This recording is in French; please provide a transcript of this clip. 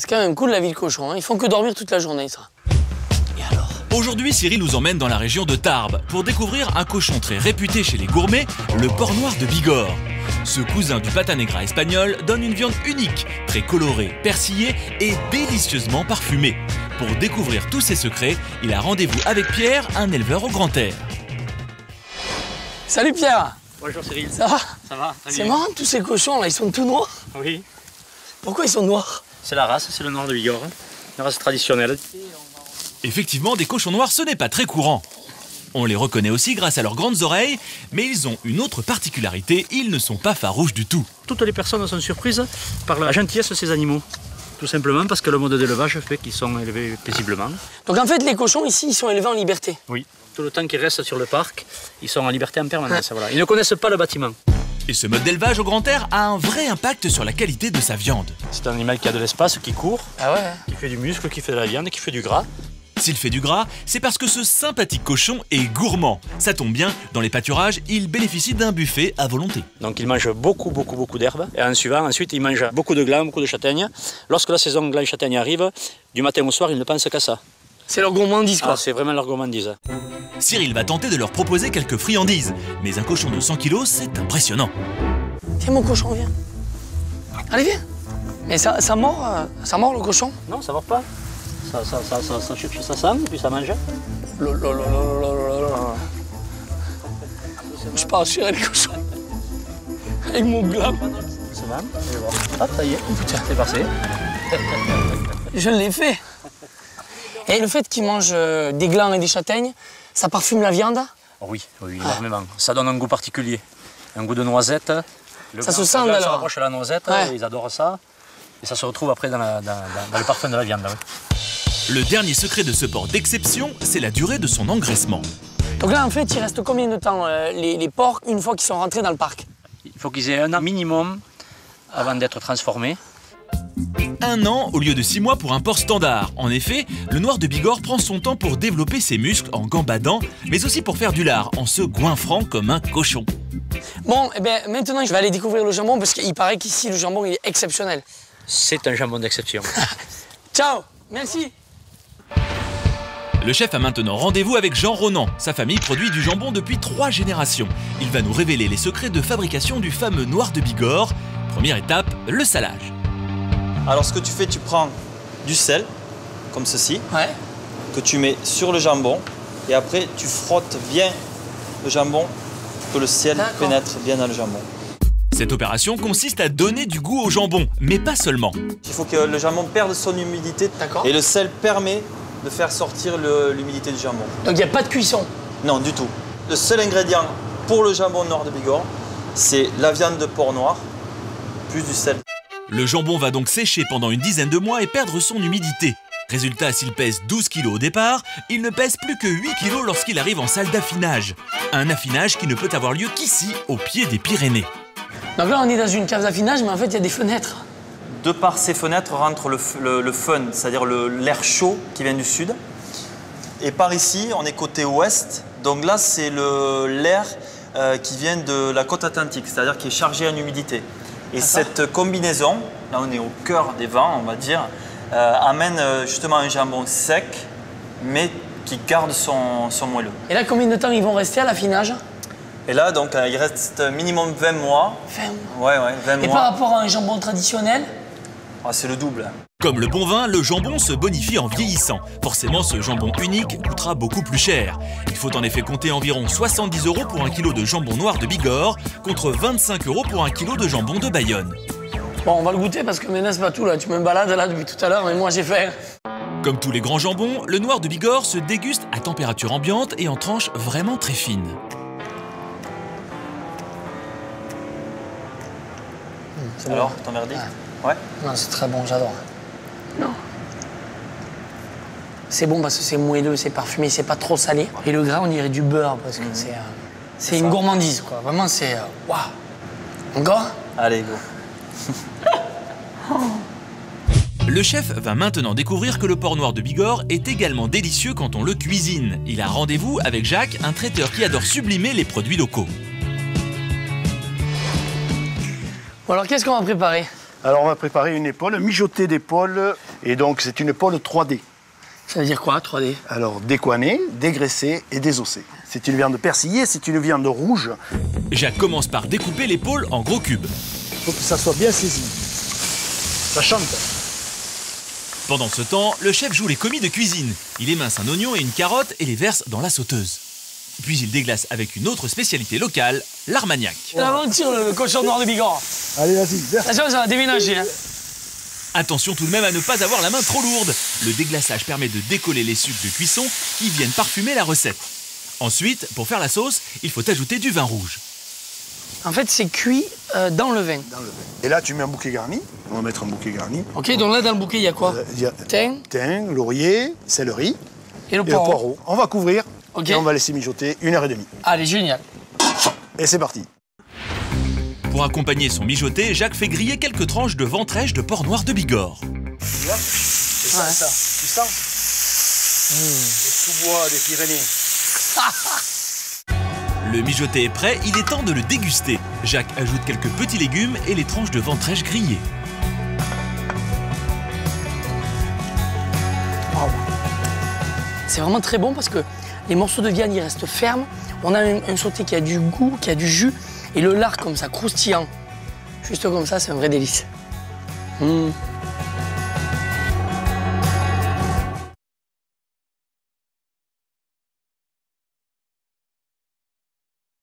C'est quand même cool la vie de cochon, hein. Ils font que dormir toute la journée, ça. Et alors? Aujourd'hui, Cyril nous emmène dans la région de Tarbes pour découvrir un cochon très réputé chez les gourmets, le porc noir de Bigorre. Ce cousin du pata negra espagnol donne une viande unique, très colorée, persillée et délicieusement parfumée. Pour découvrir tous ses secrets, il a rendez-vous avec Pierre, un éleveur au grand air. Salut Pierre! Bonjour Cyril. Ça va? Ça va? C'est marrant, tous ces cochons là, ils sont tout noirs. Oui. Pourquoi ils sont noirs? C'est la race, c'est le noir de Bigorre, une race traditionnelle. Effectivement, des cochons noirs, ce n'est pas très courant. On les reconnaît aussi grâce à leurs grandes oreilles, mais ils ont une autre particularité, ils ne sont pas farouches du tout. Toutes les personnes sont surprises par la gentillesse de ces animaux. Tout simplement parce que le mode d'élevage fait qu'ils sont élevés paisiblement. Donc en fait, les cochons ici, ils sont élevés en liberté. Oui. Tout le temps qu'ils restent sur le parc, ils sont en liberté en permanence. Voilà. Ils ne connaissent pas le bâtiment. Et ce mode d'élevage au grand air a un vrai impact sur la qualité de sa viande. C'est un animal qui a de l'espace, qui court, Ah ouais? qui fait du muscle, qui fait de la viande, qui fait du gras. S'il fait du gras, c'est parce que ce sympathique cochon est gourmand. Ça tombe bien, dans les pâturages, il bénéficie d'un buffet à volonté. Donc il mange beaucoup d'herbes. Et ensuite il mange beaucoup de glands, beaucoup de châtaignes. Lorsque la saison glands châtaignes arrive, du matin au soir, ils ne pensent qu'à ça. C'est leur gourmandise quoi. Ah, c'est vraiment leur gourmandise. Cyril va tenter de leur proposer quelques friandises. Mais un cochon de 100 kg, c'est impressionnant. Tiens mon cochon, viens. Allez, viens. Mais ça mord le cochon? Non, ça ne mord pas. Ça cherche sa sang, puis ça mange. Je pars assurer les cochons. Avec mon gland. C'est bon, je vais voir. Hop, ça y est, c'est passé. Je l'ai fait. Et le fait qu'ils mangent des glands et des châtaignes, ça parfume la viande? Oui, énormément. Ça donne un goût particulier. Un goût de noisette. Ça se sent alors. Ça rapproche de la noisette, Ouais. Ils adorent ça. Et ça se retrouve après dans le parfum de la viande. Oui. Le dernier secret de ce porc d'exception, c'est la durée de son engraissement. Donc là, en fait, il reste combien de temps les porcs une fois qu'ils sont rentrés dans le parc? Il faut qu'ils aient un an minimum avant d'être transformés. 1 an au lieu de 6 mois pour un porc standard. En effet, le noir de Bigorre prend son temps pour développer ses muscles en gambadant, mais aussi pour faire du lard en se goinfrant comme un cochon. Bon, eh bien, maintenant, je vais aller découvrir le jambon parce qu'il paraît qu'ici, le jambon, il est exceptionnel. C'est un jambon d'exception. Ciao, merci. Le chef a maintenant rendez-vous avec Jean Ronan. Sa famille produit du jambon depuis 3 générations. Il va nous révéler les secrets de fabrication du fameux noir de Bigorre. Première étape, le salage. Alors ce que tu fais, tu prends du sel, comme ceci, Ouais. que tu mets sur le jambon et après tu frottes bien le jambon pour que le sel pénètre bien dans le jambon. Cette opération consiste à donner du goût au jambon, mais pas seulement. Il faut que le jambon perde son humidité et le sel permet de faire sortir l'humidité du jambon. Donc il n'y a pas de cuisson? Non, du tout. Le seul ingrédient pour le jambon noir de Bigorre, c'est la viande de porc noir plus du sel. Le jambon va donc sécher pendant une dizaine de mois et perdre son humidité. Résultat, s'il pèse 12 kg au départ, il ne pèse plus que 8 kg lorsqu'il arrive en salle d'affinage. Un affinage qui ne peut avoir lieu qu'ici, au pied des Pyrénées. Donc là, on est dans une cave d'affinage, mais en fait, il y a des fenêtres. De par ces fenêtres rentre le fun, c'est-à-dire l'air chaud qui vient du sud. Et par ici, on est côté ouest, donc là, c'est l'air qui vient de la côte atlantique, c'est-à-dire qui est chargé en humidité. Et cette combinaison, là on est au cœur des vents, on va dire, amène justement un jambon sec, mais qui garde son moelleux. Et là, combien de temps ils vont rester à l'affinage? Et là, donc, il reste minimum 20 mois. 20 mois. Ouais, 20 mois. Et par rapport à un jambon traditionnel? Ah, c'est le double. Comme le bon vin, le jambon se bonifie en vieillissant. Forcément, ce jambon unique coûtera beaucoup plus cher. Il faut en effet compter environ 70 € pour 1 kg de jambon noir de Bigorre, contre 25 € pour 1 kg de jambon de Bayonne. Bon, on va le goûter parce que maintenant, c'est pas tout là. Tu me balades là depuis tout à l'heure, mais moi j'ai faim. Comme tous les grands jambons, le noir de Bigorre se déguste à température ambiante et en tranches vraiment très fines. Alors, ton verdict? Ouais. Non, c'est très bon, j'adore. Non. C'est bon parce que c'est moelleux, c'est parfumé, c'est pas trop salé. Et le gras, on dirait du beurre parce que c'est une gourmandise, quoi. Vraiment, c'est... Waouh. Encore? Allez, go. Le chef va maintenant découvrir que le porc noir de Bigorre est également délicieux quand on le cuisine. Il a rendez-vous avec Jacques, un traiteur qui adore sublimer les produits locaux. Bon, alors, qu'est-ce qu'on va préparer? Alors, on va préparer une épaule, mijoter d'épaule. Et donc, c'est une épaule 3D. Ça veut dire quoi, 3D? Alors, décoinée, dégraissée et désossée. C'est une viande persillée, c'est une viande rouge. Jacques commence par découper l'épaule en gros cubes. Il faut que ça soit bien saisi. Ça chante. Pendant ce temps, le chef joue les commis de cuisine. Il émince un oignon et une carotte et les verse dans la sauteuse. Puis il déglace avec une autre spécialité locale, l'armagnac. L'aventure, le cochon noir de Bigorre. Allez, vas-y. Attention, ça va déménager. Hein. Attention tout de même à ne pas avoir la main trop lourde. Le déglaçage permet de décoller les sucs de cuisson qui viennent parfumer la recette. Ensuite, pour faire la sauce, il faut ajouter du vin rouge. En fait, c'est cuit dans le vin. Et là, tu mets un bouquet garni. On va mettre un bouquet garni. Ok, donc là, dans le bouquet, il y a quoi? Il y a thym, laurier, céleri et le et le poireau. On va couvrir et on va laisser mijoter 1h30. Allez, génial. Et c'est parti. Pour accompagner son mijoté, Jacques fait griller quelques tranches de ventrèche de porc noir de Bigorre. Tu vois? C'est ça, ça. Tu sens? Les sous-bois des Pyrénées. Le mijoté est prêt, il est temps de le déguster. Jacques ajoute quelques petits légumes et les tranches de ventrèche grillées. Wow. C'est vraiment très bon parce que les morceaux de viande, ils restent fermes. On a un sauté qui a du goût, qui a du jus. Et le lard comme ça, croustillant. Juste comme ça, c'est un vrai délice.